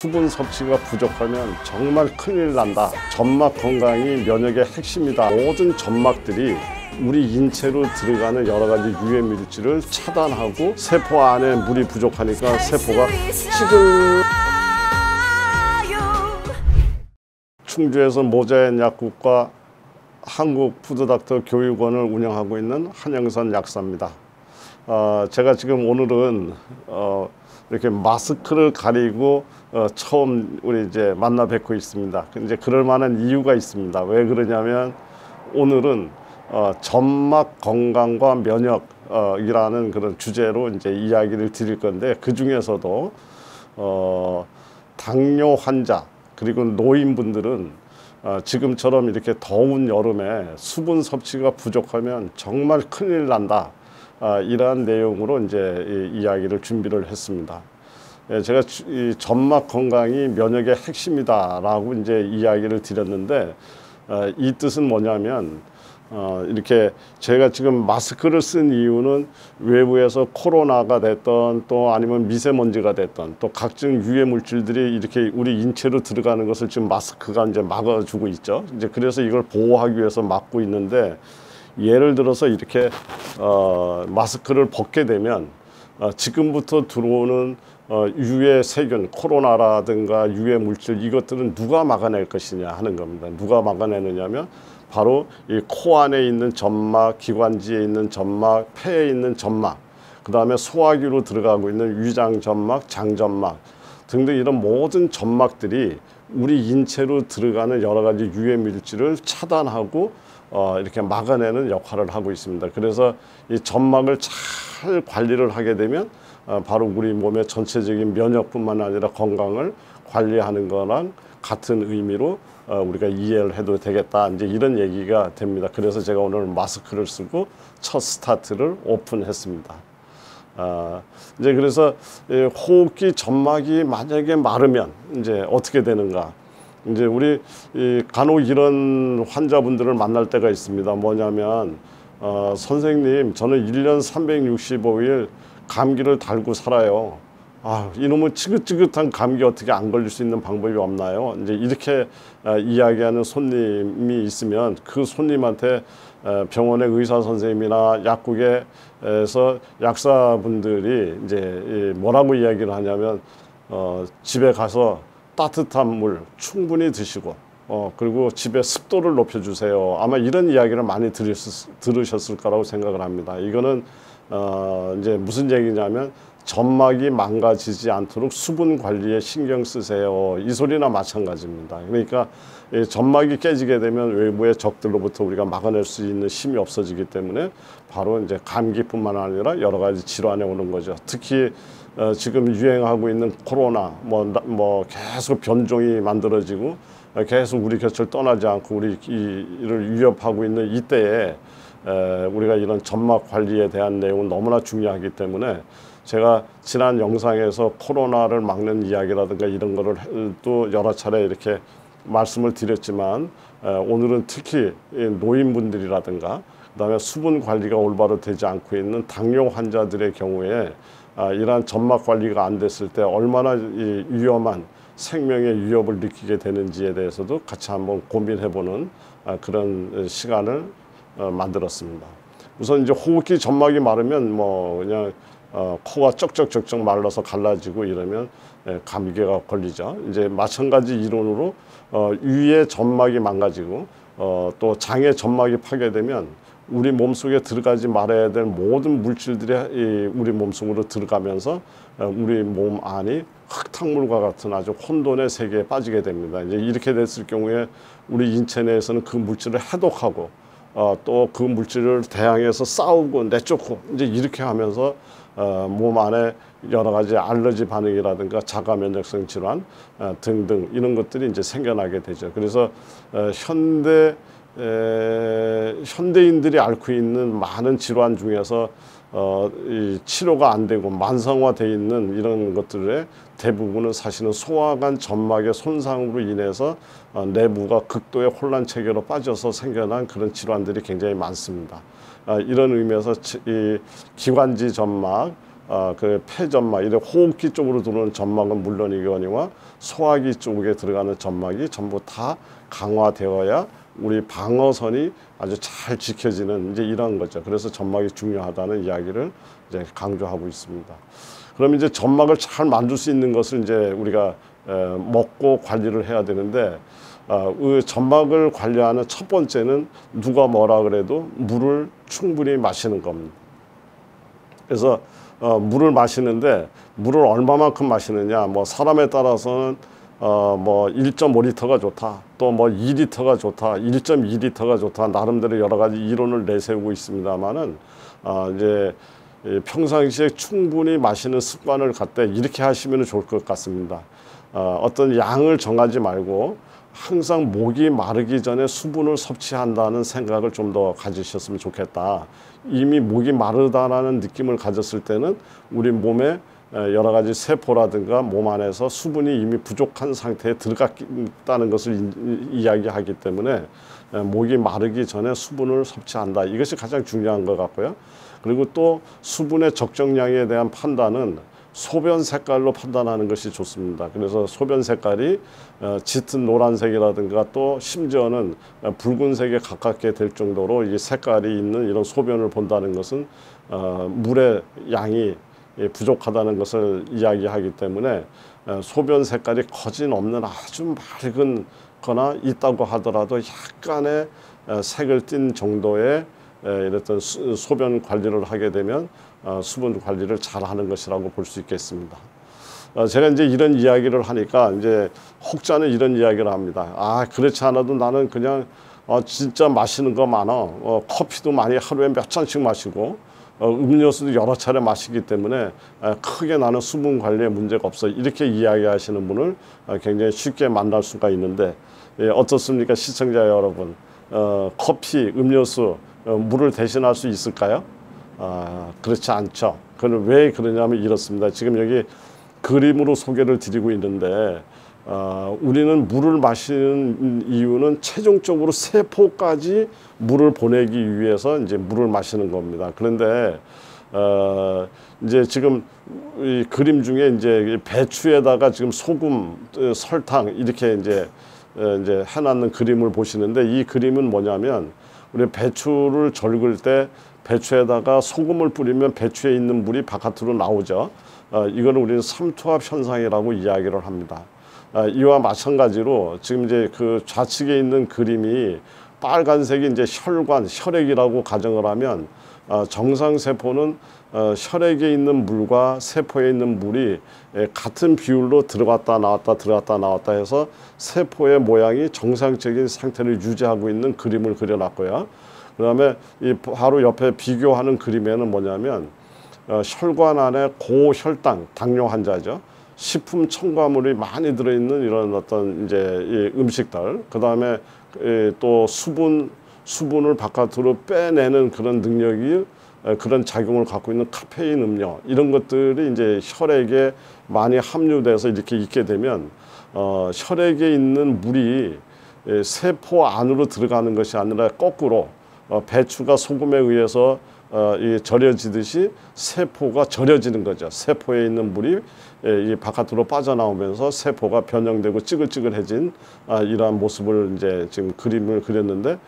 수분 섭취가 부족하면 정말 큰일 난다. 점막 건강이 면역의 핵심이다. 모든 점막들이 우리 인체로 들어가는 여러 가지 유해 물질을 차단하고 세포 안에 물이 부족하니까 세포가 찌들. 충주에서 모자앤 약국과 한국푸드닥터 교육원을 운영하고 있는 한영선 약사입니다. 제가 지금 오늘은 이렇게 마스크를 가리고 처음 우리 이제 만나 뵙고 있습니다. 이제 그럴 만한 이유가 있습니다. 왜 그러냐면 오늘은 점막 건강과 면역이라는 그런 주제로 이제 이야기를 드릴 건데, 그 중에서도 당뇨 환자 그리고 노인분들은 지금처럼 이렇게 더운 여름에 수분 섭취가 부족하면 정말 큰일 난다. 이러한 내용으로 이제 이야기를 준비를 했습니다. 제가 이 점막 건강이 면역의 핵심이다라고 이제 이야기를 드렸는데, 이 뜻은 뭐냐면 이렇게 제가 지금 마스크를 쓴 이유는 외부에서 코로나가 됐던 또 아니면 미세먼지가 됐던 또 각종 유해 물질들이 이렇게 우리 인체로 들어가는 것을 지금 마스크가 이제 막아주고 있죠. 이제 그래서 이걸 보호하기 위해서 막고 있는데, 예를 들어서 이렇게 마스크를 벗게 되면 지금부터 들어오는 유해 세균, 코로나라든가 유해 물질, 이것들은 누가 막아낼 것이냐 하는 겁니다. 누가 막아내느냐면 바로 이 코 안에 있는 점막, 기관지에 있는 점막, 폐에 있는 점막, 그 다음에 소화기로 들어가고 있는 위장 점막, 장점막 등등 이런 모든 점막들이 우리 인체로 들어가는 여러 가지 유해 물질을 차단하고 이렇게 막아내는 역할을 하고 있습니다. 그래서 이 점막을 잘 관리를 하게 되면 바로 우리 몸의 전체적인 면역뿐만 아니라 건강을 관리하는 거랑 같은 의미로 우리가 이해를 해도 되겠다, 이제 이런 얘기가 됩니다. 그래서 제가 오늘 마스크를 쓰고 첫 스타트를 오픈했습니다. 이제 그래서 호흡기 점막이 만약에 마르면 이제 어떻게 되는가? 이제 우리 간혹 이런 환자분들을 만날 때가 있습니다. 뭐냐면 선생님, 저는 1년 365일 감기를 달고 살아요. 이놈의 지긋지긋한 감기 어떻게 안 걸릴 수 있는 방법이 없나요? 이제 이렇게 이야기하는 손님이 있으면 그 손님한테 병원의 의사 선생님이나 약국에서 약사분들이 이제 뭐라고 이야기를 하냐면 집에 가서 따뜻한 물 충분히 드시고 그리고 집에 습도를 높여주세요. 아마 이런 이야기를 많이 들으셨을 거라고 생각을 합니다. 이거는 이제 무슨 얘기냐면 점막이 망가지지 않도록 수분 관리에 신경 쓰세요. 이 소리나 마찬가지입니다. 그러니까 점막이 깨지게 되면 외부의 적들로부터 우리가 막아낼 수 있는 힘이 없어지기 때문에 바로 이제 감기뿐만 아니라 여러 가지 질환에 오는 거죠. 특히 지금 유행하고 있는 코로나 뭐 계속 변종이 만들어지고 계속 우리 곁을 떠나지 않고 우리를 위협하고 있는 이때에 우리가 이런 점막 관리에 대한 내용은 너무나 중요하기 때문에 제가 지난 영상에서 코로나를 막는 이야기라든가 이런 거를 또 여러 차례 이렇게 말씀을 드렸지만, 오늘은 특히 노인분들이라든가 그다음에 수분 관리가 올바로 되지 않고 있는 당뇨 환자들의 경우에 이러한 점막 관리가 안 됐을 때 얼마나 위험한 생명의 위협을 느끼게 되는지에 대해서도 같이 한번 고민해보는 그런 시간을 만들었습니다. 우선 이제 호흡기 점막이 마르면 뭐 그냥 코가 쩍쩍쩍쩍 말라서 갈라지고 이러면 감기가 걸리죠. 이제 마찬가지 이론으로 위의 점막이 망가지고 또 장의 점막이 파괴되면 우리 몸속에 들어가지 말아야 될 모든 물질들이 우리 몸속으로 들어가면서 우리 몸 안이 흙탕물과 같은 아주 혼돈의 세계에 빠지게 됩니다. 이제 이렇게 됐을 경우에 우리 인체 내에서는 그 물질을 해독하고 또 그 물질을 대항해서 싸우고 내쫓고 이제 이렇게 하면서 몸 안에 여러 가지 알러지 반응이라든가 자가 면역성 질환 등등 이런 것들이 이제 생겨나게 되죠. 그래서 현대인들이 앓고 있는 많은 질환 중에서 이 치료가 안 되고 만성화되어 있는 이런 것들의 대부분은 사실은 소화관 점막의 손상으로 인해서 내부가 극도의 혼란 체계로 빠져서 생겨난 그런 질환들이 굉장히 많습니다. 이런 의미에서 이 기관지 점막, 그 폐점막, 이런 호흡기 쪽으로 들어오는 점막은 물론이거니와 소화기 쪽에 들어가는 점막이 전부 다 강화되어야 우리 방어선이 아주 잘 지켜지는 이제 이런 거죠. 그래서 점막이 중요하다는 이야기를 이제 강조하고 있습니다. 그럼 이제 점막을 잘 만들 수 있는 것을 이제 우리가 먹고 관리를 해야 되는데, 그 점막을 관리하는 첫 번째는 누가 뭐라 그래도 물을 충분히 마시는 겁니다. 그래서 물을 마시는데 물을 얼마만큼 마시느냐, 뭐 사람에 따라서는 뭐 1.5리터가 좋다, 또 뭐 2리터가 좋다, 1.2리터가 좋다, 나름대로 여러 가지 이론을 내세우고 있습니다만은 이제 평상시에 충분히 마시는 습관을 갖되 이렇게 하시면 좋을 것 같습니다. 어떤 양을 정하지 말고 항상 목이 마르기 전에 수분을 섭취한다는 생각을 좀 더 가지셨으면 좋겠다. 이미 목이 마르다라는 느낌을 가졌을 때는 우리 몸에 여러 가지 세포라든가 몸 안에서 수분이 이미 부족한 상태에 들어갔다는 것을 이야기하기 때문에 목이 마르기 전에 수분을 섭취한다. 이것이 가장 중요한 것 같고요. 그리고 또 수분의 적정량에 대한 판단은 소변 색깔로 판단하는 것이 좋습니다. 그래서 소변 색깔이 짙은 노란색이라든가 또 심지어는 붉은색에 가깝게 될 정도로 이 색깔이 있는 이런 소변을 본다는 것은 물의 양이 부족하다는 것을 이야기하기 때문에 소변 색깔이 거진 없는 아주 맑은 거나 있다고 하더라도 약간의 색을 띤 정도의 이랬던 소변 관리를 하게 되면 수분 관리를 잘 하는 것이라고 볼 수 있겠습니다. 제가 이제 이런 이야기를 하니까 이제 혹자는 이런 이야기를 합니다. 그렇지 않아도 나는 그냥 진짜 마시는 거 많아. 커피도 많이 하루에 몇 잔씩 마시고 음료수도 여러 차례 마시기 때문에 크게 나는 수분 관리에 문제가 없어. 이렇게 이야기하시는 분을 굉장히 쉽게 만날 수가 있는데, 어떻습니까 시청자 여러분? 커피, 음료수, 물을 대신할 수 있을까요? 그렇지 않죠. 그건 왜 그러냐면 이렇습니다. 지금 여기 그림으로 소개를 드리고 있는데, 우리는 물을 마시는 이유는 최종적으로 세포까지 물을 보내기 위해서 이제 물을 마시는 겁니다. 그런데 이제 지금 이 그림 중에 이제 배추에다가 지금 소금, 설탕 이렇게 이제 해놨는 그림을 보시는데, 이 그림은 뭐냐면 우리 배추를 절글 때 배추에다가 소금을 뿌리면 배추에 있는 물이 바깥으로 나오죠. 이거는 우리는 삼투압 현상이라고 이야기를 합니다. 이와 마찬가지로 지금 이제 그 좌측에 있는 그림이 빨간색이 이제 혈관, 혈액이라고 가정을 하면 정상 세포는 혈액에 있는 물과 세포에 있는 물이 같은 비율로 들어갔다 나왔다 들어갔다 나왔다 해서 세포의 모양이 정상적인 상태를 유지하고 있는 그림을 그려놨고요. 그 다음에 이 바로 옆에 비교하는 그림에는 뭐냐면 혈관 안에 고혈당, 당뇨 환자죠. 식품 첨가물이 많이 들어있는 이런 어떤 이제 이 음식들, 그 다음에 또 수분을 바깥으로 빼내는 그런 능력이 그런 작용을 갖고 있는 카페인 음료, 이런 것들이 이제 혈액에 많이 함유돼서 이렇게 있게 되면 혈액에 있는 물이 세포 안으로 들어가는 것이 아니라 거꾸로 배추가 소금에 의해서 절여지듯이 세포가 절여지는 거죠. 세포에 있는 물이 이 바깥으로 빠져나오면서 세포가 변형되고 찌글찌글해진 이러한 모습을 이제 지금 그림을 그렸는데,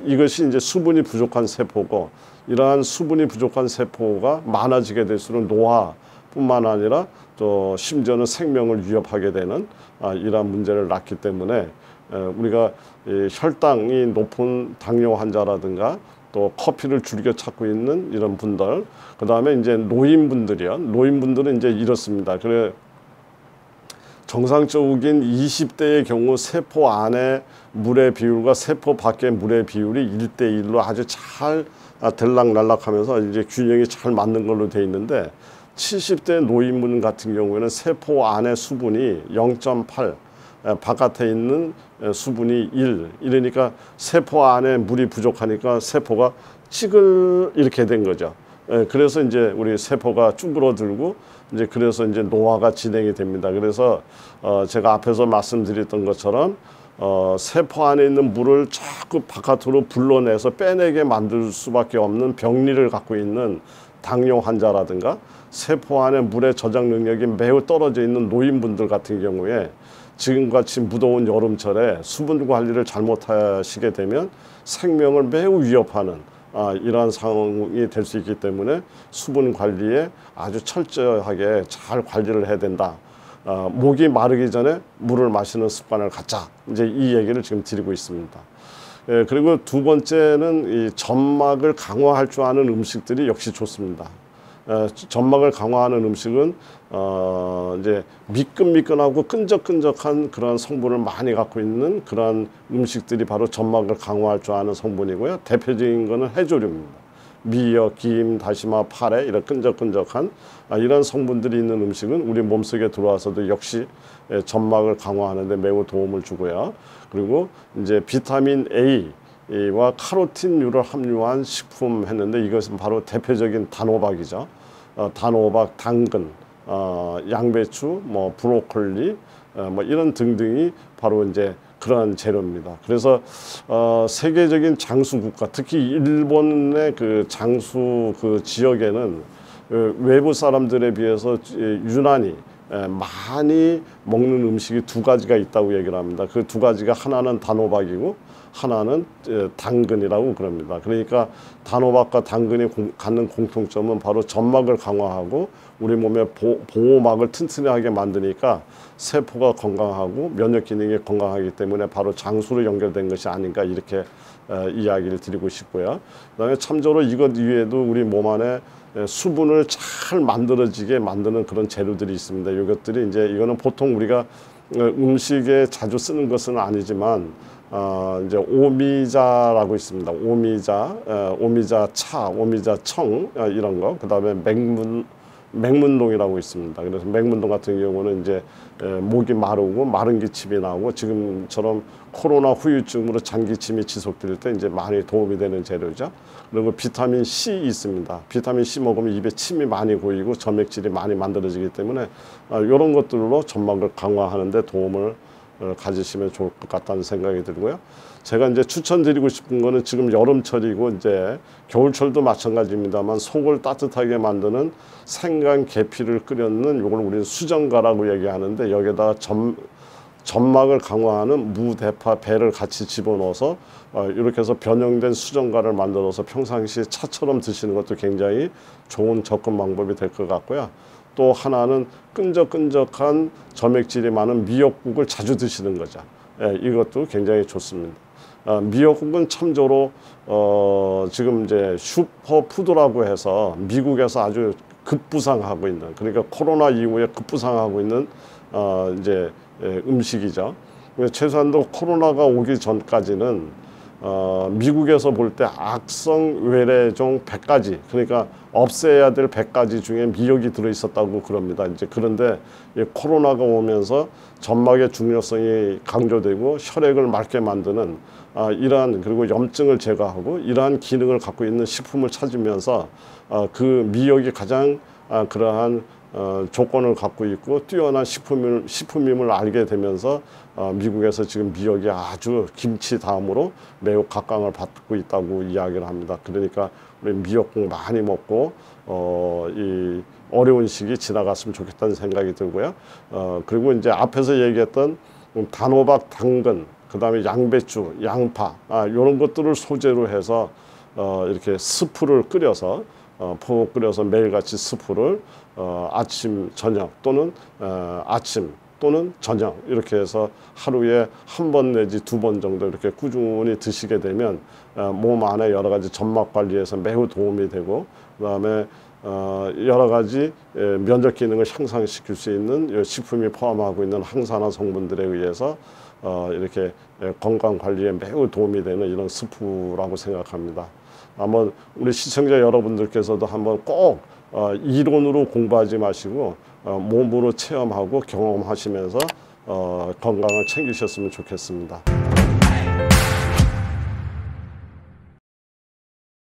이것이 이제 수분이 부족한 세포고, 이러한 수분이 부족한 세포가 많아지게 될수록 노화뿐만 아니라 또 심지어는 생명을 위협하게 되는 이러한 문제를 낳기 때문에 우리가 혈당이 높은 당뇨 환자라든가 또 커피를 즐겨 찾고 있는 이런 분들, 그 다음에 이제 노인분들이요. 노인분들은 이제 이렇습니다. 그래, 정상적인 20대의 경우 세포 안에 물의 비율과 세포 밖의 물의 비율이 1대1로 아주 잘 들락날락하면서 이제 균형이 잘 맞는 걸로 돼 있는데, 70대 노인분 같은 경우에는 세포 안의 수분이 0.8, 바깥에 있는 수분이 1, 이러니까 세포 안에 물이 부족하니까 세포가 찌글 이렇게 된 거죠. 그래서 이제 우리 세포가 쭈그러들고 이제 그래서 이제 노화가 진행이 됩니다. 그래서 제가 앞에서 말씀드렸던 것처럼 세포 안에 있는 물을 자꾸 바깥으로 불러내서 빼내게 만들 수밖에 없는 병리를 갖고 있는 당뇨 환자라든가 세포 안에 물의 저장 능력이 매우 떨어져 있는 노인분들 같은 경우에 지금같이 무더운 여름철에 수분 관리를 잘못하시게 되면 생명을 매우 위협하는 이러한 상황이 될 수 있기 때문에 수분 관리에 아주 철저하게 잘 관리를 해야 된다. 목이 마르기 전에 물을 마시는 습관을 갖자. 이제 이 얘기를 지금 드리고 있습니다. 그리고 두 번째는 이 점막을 강화할 줄 아는 음식들이 역시 좋습니다. 점막을 강화하는 음식은 이제 미끈미끈하고 끈적끈적한 그런 성분을 많이 갖고 있는 그런 음식들이 바로 점막을 강화할 줄 아는 성분이고요. 대표적인 거는 해조류입니다. 미역, 김, 다시마, 파래 이런 끈적끈적한 이런 성분들이 있는 음식은 우리 몸속에 들어와서도 역시 점막을 강화하는 데 매우 도움을 주고요. 그리고 이제 비타민 A와 카로틴류를 함유한 식품 했는데 이것은 바로 대표적인 단호박이죠. 단호박, 당근, 양배추, 뭐 브로콜리, 뭐 이런 등등이 바로 이제 그러한 재료입니다. 그래서 세계적인 장수 국가, 특히 일본의 그 장수 그 지역에는 외부 사람들에 비해서 유난히 많이 먹는 음식이 두 가지가 있다고 얘기를 합니다. 그 두 가지가 하나는 단호박이고 하나는 당근이라고 그럽니다. 그러니까 단호박과 당근이 갖는 공통점은 바로 점막을 강화하고 우리 몸의 보호막을 튼튼하게 만드니까 세포가 건강하고 면역 기능이 건강하기 때문에 바로 장수로 연결된 것이 아닌가 이렇게 이야기를 드리고 싶고요. 그다음에 참조로 이것 이외에도 우리 몸 안에 수분을 잘 만들어지게 만드는 그런 재료들이 있습니다. 이것들이 이제 이거는 보통 우리가 음식에 자주 쓰는 것은 아니지만 이제 오미자라고 있습니다. 오미자차, 오미자청 이런 거. 그다음에 맹문동이라고 있습니다. 그래서 맹문동 같은 경우는 이제 목이 마르고 마른 기침이 나오고 지금처럼 코로나 후유증으로 잔기침이 지속될 때 이제 많이 도움이 되는 재료죠. 그리고 비타민 C 있습니다. 비타민 C 먹으면 입에 침이 많이 고이고 점액질이 많이 만들어지기 때문에 이런 것들로 점막을 강화하는 데 도움을 가지시면 좋을 것 같다는 생각이 들고요. 제가 이제 추천드리고 싶은 거는 지금 여름철이고 이제 겨울철도 마찬가지입니다만 속을 따뜻하게 만드는 생강 계피를 끓였는 이걸 우리는 수정가라고 얘기하는데 여기다가 점막을 강화하는 무, 대파, 배를 같이 집어넣어서 이렇게 해서 변형된 수정가를 만들어서 평상시에 차처럼 드시는 것도 굉장히 좋은 접근 방법이 될 것 같고요. 또 하나는 끈적끈적한 점액질이 많은 미역국을 자주 드시는 거죠. 이것도 굉장히 좋습니다. 미역국은 참조로 지금 이제 슈퍼푸드라고 해서 미국에서 아주 급부상하고 있는, 그러니까 코로나 이후에 급부상하고 있는 이제 음식이죠. 최소한도 코로나가 오기 전까지는 미국에서 볼 때 악성 외래종 100가지, 그러니까 없애야 될 100가지 중에 미역이 들어있었다고 그럽니다. 이제 그런데 코로나가 오면서 점막의 중요성이 강조되고 혈액을 맑게 만드는 이러한, 그리고 염증을 제거하고 이러한 기능을 갖고 있는 식품을 찾으면서 그 미역이 가장 그러한 조건을 갖고 있고 뛰어난 식품임을 알게 되면서 미국에서 지금 미역이 아주 김치 다음으로 매우 각광을 받고 있다고 이야기를 합니다. 그러니까 우리 미역국 많이 먹고 이 어려운 시기 지나갔으면 좋겠다는 생각이 들고요. 그리고 이제 앞에서 얘기했던 단호박, 당근, 그 다음에 양배추, 양파 이런 것들을 소재로 해서 이렇게 스프를 끓여서 푹 끓여서 매일같이 스프를 아침, 저녁 또는 아침 또는 저녁 이렇게 해서 하루에 한 번 내지 두 번 정도 이렇게 꾸준히 드시게 되면 몸 안에 여러 가지 점막 관리에서 매우 도움이 되고, 그다음에 여러 가지 면역 기능을 향상시킬 수 있는 식품이 포함하고 있는 항산화 성분들에 의해서 이렇게 건강 관리에 매우 도움이 되는 이런 스프라고 생각합니다. 한번 우리 시청자 여러분들께서도 한번 꼭 이론으로 공부하지 마시고 몸으로 체험하고 경험하시면서 건강을 챙기셨으면 좋겠습니다.